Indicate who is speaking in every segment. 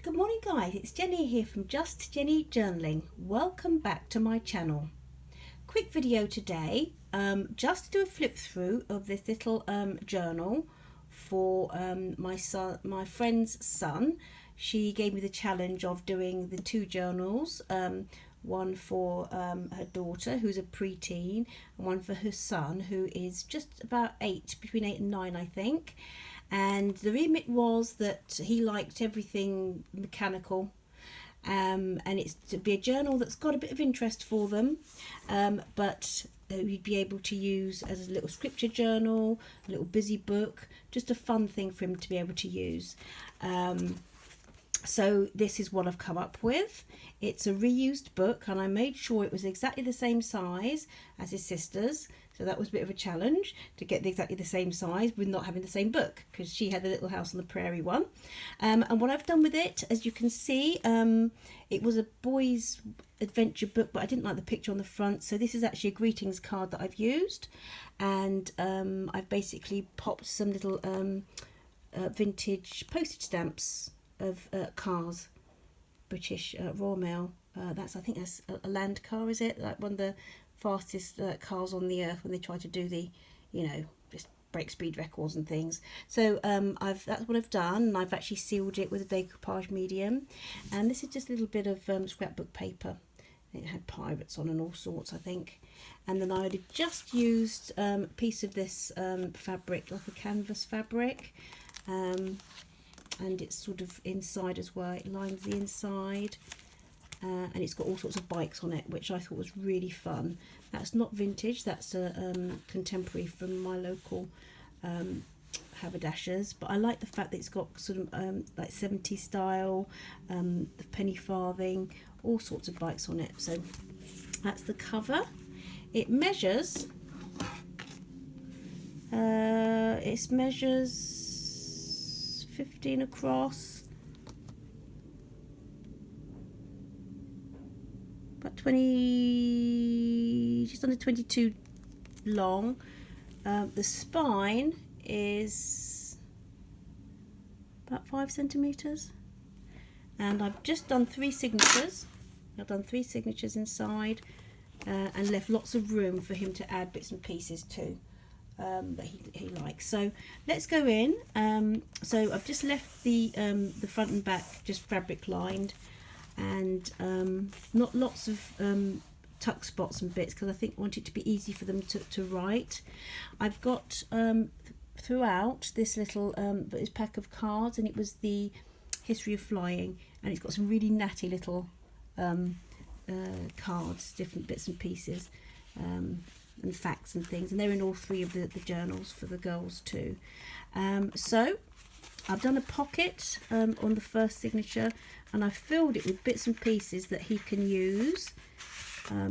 Speaker 1: Good morning guys, it's Jenny here from Just Jenny Journaling. Welcome back to my channel. Quick video today, just to do a flip through of this little journal for my friend's son. She gave me the challenge of doing the two journals, one for her daughter who's a preteen and one for her son who is just about 8, between 8 and 9 I think. And the remit was that he liked everything mechanical, and it's to be a journal that's got a bit of interest for them, but you'd be able to use as a little scripture journal, a little busy book, just a fun thing for him to be able to use. So this is what I've come up with. It's a reused book, and I made sure it was exactly the same size as his sister's. So that was a bit of a challenge to get exactly the same size with not having the same book, because she had the Little House on the Prairie one. And what I've done with it, as you can see, it was a boy's adventure book, but I didn't like the picture on the front. So this is actually a greetings card that I've used. And I've basically popped some little vintage postage stamps of cars, British Royal Mail. I think that's a land car, is it? Like one of the fastest cars on the earth when they try to do the, just break speed records and things. So that's what I've done, and I've actually sealed it with a decoupage medium. And this is just a little bit of scrapbook paper. It had pirates on and all sorts, I think. And then I had just used a piece of this fabric, like a canvas fabric. And it's sort of inside as well, it lines the inside, and it's got all sorts of bikes on it, which I thought was really fun. That's not vintage, that's a contemporary from my local haberdashers, but I like the fact that it's got sort of like 70s style, the penny farthing, all sorts of bikes on it. So that's the cover. It measures, it measures 15 across, about 20, just under 22 long. The spine is about 5 centimeters, and I've just done 3 signatures. I've done 3 signatures inside, and left lots of room for him to add bits and pieces to. That he likes. So let's go in. So I've just left the front and back just fabric lined, and not lots of tuck spots and bits, because I think I want it to be easy for them to write. I've got throughout this little this pack of cards, and it was the history of flying, and it's got some really natty little cards, different bits and pieces, and facts and things, and they're in all 3 of the journals for the girls too. So I've done a pocket on the first signature, and I've filled it with bits and pieces that he can use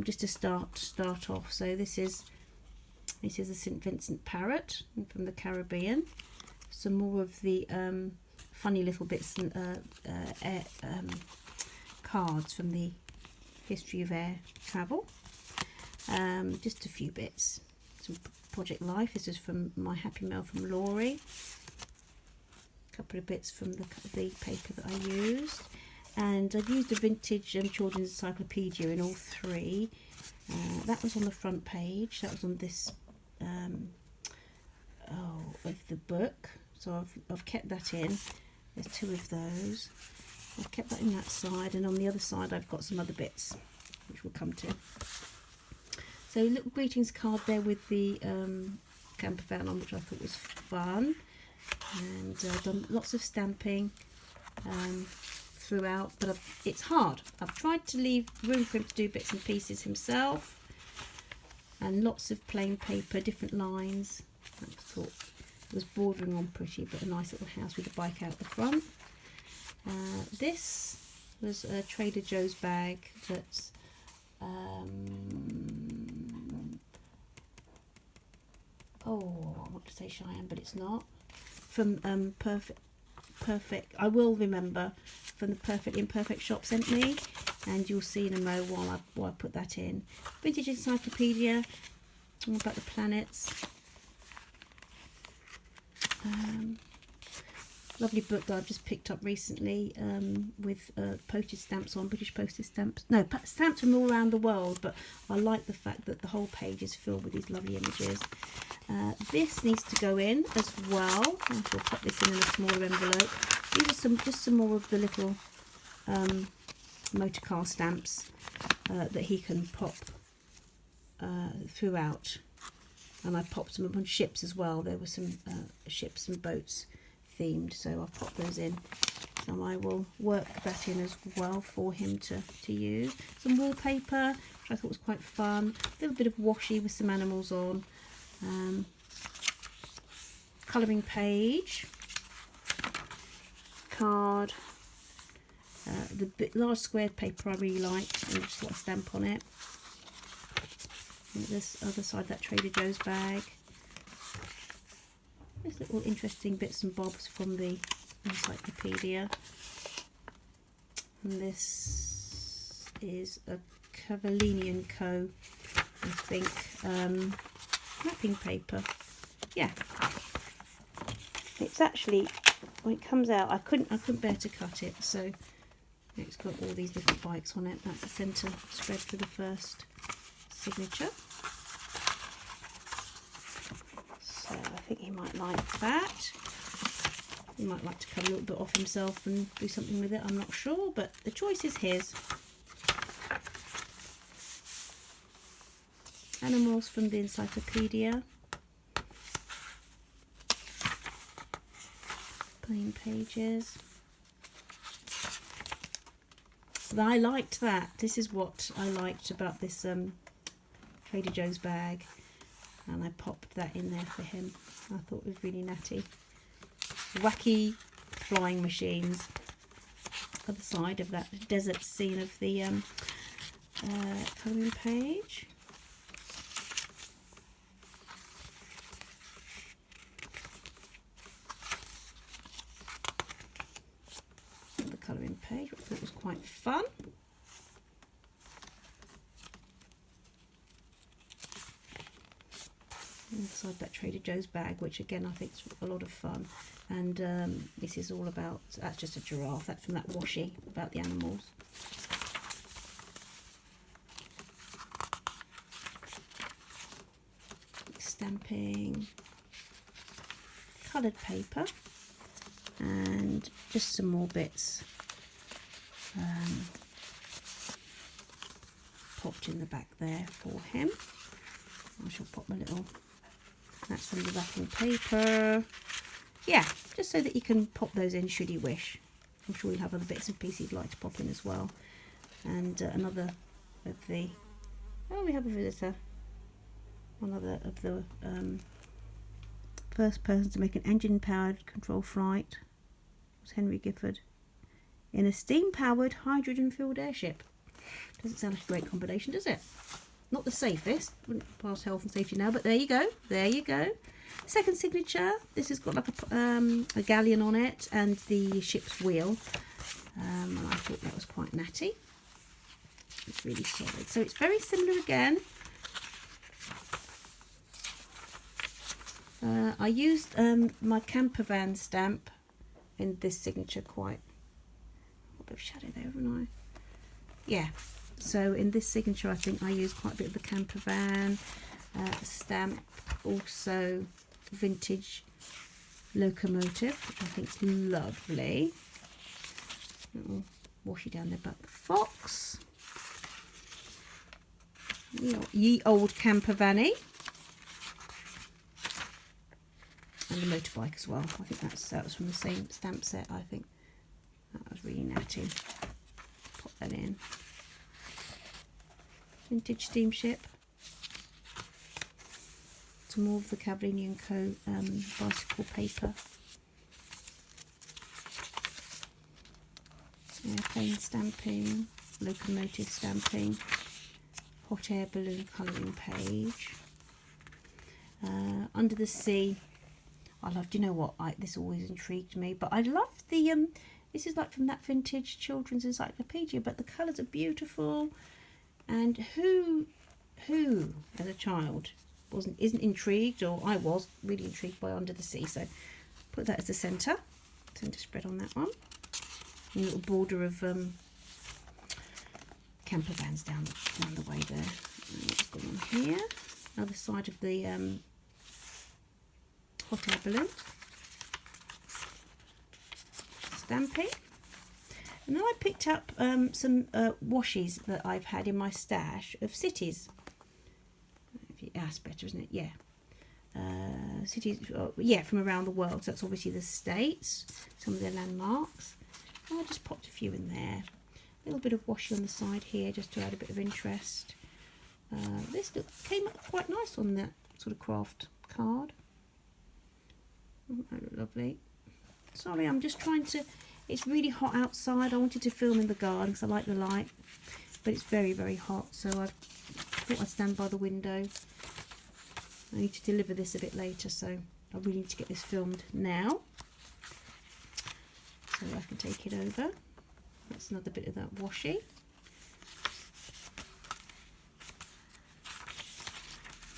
Speaker 1: just to start off. So this is a St. Vincent parrot from the Caribbean, some more of the funny little bits and cards from the history of air travel. Just a few bits. Some Project Life. This is from my Happy Mail from Laurie. A couple of bits from the paper that I used, and I've used a vintage children's encyclopedia in all 3. That was on the front page. That was on this of the book. So I've kept that in. There's 2 of those. I've kept that in that side, and on the other side I've got some other bits which we'll come to. So a little greetings card there with the camper van on, which I thought was fun. And I've done lots of stamping throughout, but it's hard. I've tried to leave room for him to do bits and pieces himself, and lots of plain paper, different lines. I thought it was bordering on pretty, but a nice little house with a bike out the front. This was a Trader Joe's bag that's I want to say Cheyenne, but it's not. From Perfect, I will remember, from the Perfect Imperfect shop sent me, and you'll see in a mo while I put that in. Vintage encyclopedia, all about the planets. Lovely book that I've just picked up recently with postage stamps on, British postage stamps. No, stamps from all around the world, but I like the fact that the whole page is filled with these lovely images. This needs to go in as well. I shall pop this in a smaller envelope. These are just some more of the little motor car stamps that he can pop throughout. And I popped them up on ships as well. There were some ships and boats themed, so I'll pop those in. So I will work that in as well for him to use. Some wallpaper, which I thought was quite fun. A little bit of washi with some animals on. Colouring page. Card. The large squared paper I really liked, and just got a stamp on it. And this other side, that Trader Joe's bag. There's little interesting bits and bobs from the encyclopedia. And this is a Cavallini & Co. I think wrapping paper. Yeah, it's actually, when it comes out, I couldn't bear to cut it, so it's got all these different bikes on it. That's the centre spread for the first signature. So I think he might like that. He might like to cut a little bit off himself and do something with it, I'm not sure, but the choice is his. Animals from the encyclopedia. Plain pages. But I liked that. This is what I liked about this Trader Joe's bag. And I popped that in there for him. I thought it was really natty. Wacky flying machines. Other side of that desert scene of the colouring page. The colouring page, which I thought was quite fun. Inside that Trader Joe's bag, which again I think is a lot of fun. And this is all about, that's just a giraffe, that's from that washi about the animals. Stamping, coloured paper, and just some more bits popped in the back there for him. I shall pop my little, that's from the wrapping paper. Yeah, just so that you can pop those in should you wish. I'm sure you'll have other bits and pieces you'd like to pop in as well. And another of the, oh, we have a visitor. Another of the first person to make an engine-powered control flight was Henry Gifford in a steam-powered hydrogen-fueled airship. Doesn't sound like a great combination, does it? Not the safest, wouldn't pass health and safety now, but there you go, there you go. Second signature, this has got like a galleon on it and the ship's wheel. And I thought that was quite natty. It's really solid. So it's very similar again. I used my camper van stamp in this signature quite. A bit of shadow there, haven't I? Yeah. So in this signature, I think I used quite a bit of the camper van stamp, also vintage locomotive, which I think is lovely. Little washi down there about the fox. Ye old camper vanny. And the motorbike as well. I think that was from the same stamp set. I think that was really natty. Pop that in. Vintage steamship. Some more of the Cavallini & Co. Bicycle paper. Airplane stamping, locomotive stamping, hot air balloon colouring page. Under the Sea. I loved, you know what, this always intrigued me, but I loved the, this is like from that vintage children's encyclopedia, but the colours are beautiful. And who as a child isn't intrigued, or I was really intrigued by Under the Sea, so put that as the centre. centre spread on that one. And a little border of camper vans down the way there. And what's going on here? Other side of the hot air balloon. Stamping. And then I picked up some washes that I've had in my stash of cities. That's better, isn't it? Yeah. Cities, yeah, from around the world. So that's obviously the States, some of their landmarks. And I just popped a few in there. A little bit of washi on the side here just to add a bit of interest. This came up quite nice on that sort of craft card. Oh, lovely. Sorry, I'm just trying to... It's really hot outside. I wanted to film in the garden because I like the light. But it's very, very hot. So I thought I'd stand by the window. I need to deliver this a bit later. So I really need to get this filmed now. So I can take it over. That's another bit of that washi.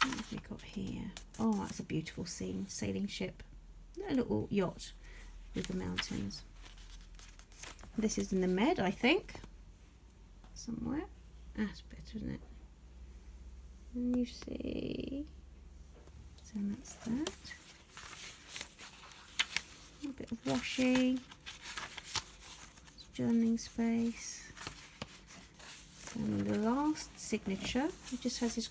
Speaker 1: What have we got here? Oh, that's a beautiful scene. Sailing ship. A little yacht with the mountains. This is in the Med, I think. Somewhere. That's better, isn't it? And you see. So that's that. A bit of washi. Journaling space. And the last signature, it just has this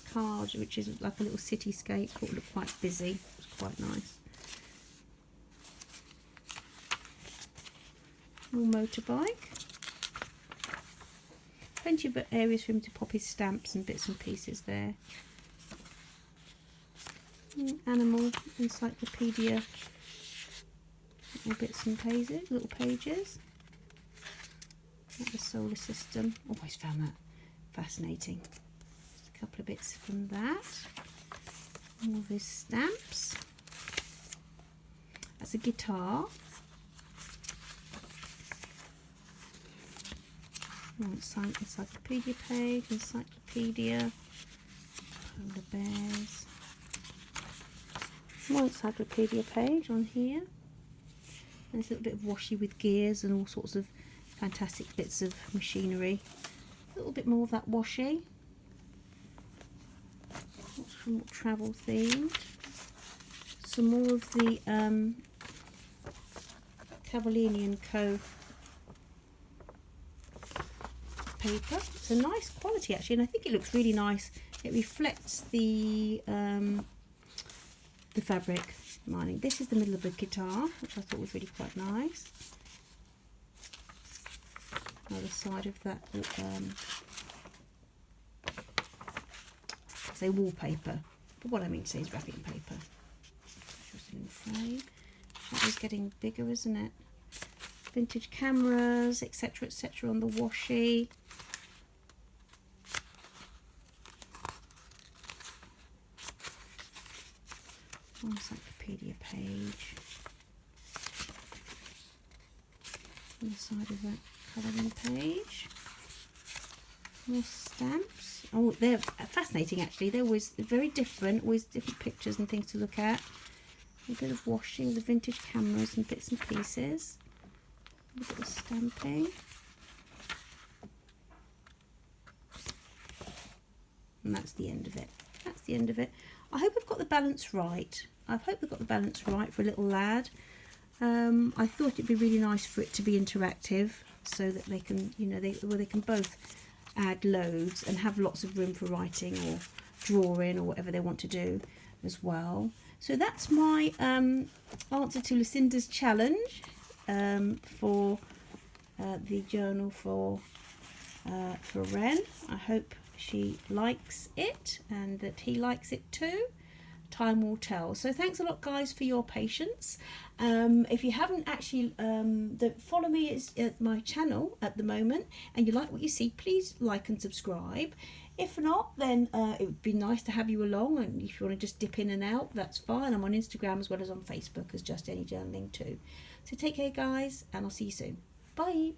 Speaker 1: card, which is like a little cityscape. Thought it looked quite busy. It was quite nice. Little motorbike. Plenty of areas for him to pop his stamps and bits and pieces there. Animal encyclopedia. Little bits and pages, little pages. The solar system. Always found that fascinating. Just a couple of bits from that. All of his stamps. That's a guitar. Encyclopedia page. Encyclopedia. Polar bears. More encyclopedia page on here. And there's a little bit of washi with gears and all sorts of fantastic bits of machinery. A little bit more of that washi. More travel themed. Some more of the Cavallini & Co. paper. It's a nice quality actually, and I think it looks really nice. It reflects the fabric lining. This is the middle of the guitar, which I thought was really quite nice. Other side of that, say wallpaper, but what I mean to say is wrapping paper. Just in the frame. That is getting bigger, isn't it? Vintage cameras, etc., etc. on the washi. Encyclopedia page. On the side of that colouring page. More stamps. Oh, they're fascinating actually. They're always very different, always different pictures and things to look at. A bit of washing, the vintage cameras and bits and pieces. A bit of stamping. And that's the end of it. That's the end of it. I hope I've got the balance right. I hope we've got the balance right for a little lad. I thought it'd be really nice for it to be interactive, so that they can, you know, they can both add loads and have lots of room for writing or drawing or whatever they want to do as well. So that's my answer to Lucinda's challenge for the journal for Ren. I hope she likes it and that he likes it too. Time will tell. So thanks a lot guys for your patience. If you haven't actually follow me at my channel at the moment and you like what you see, please like and subscribe. If not, then it would be nice to have you along, and if you want to just dip in and out, that's fine. I'm on Instagram as well as on Facebook as Just Any Journaling too. So take care guys, and I'll see you soon. Bye.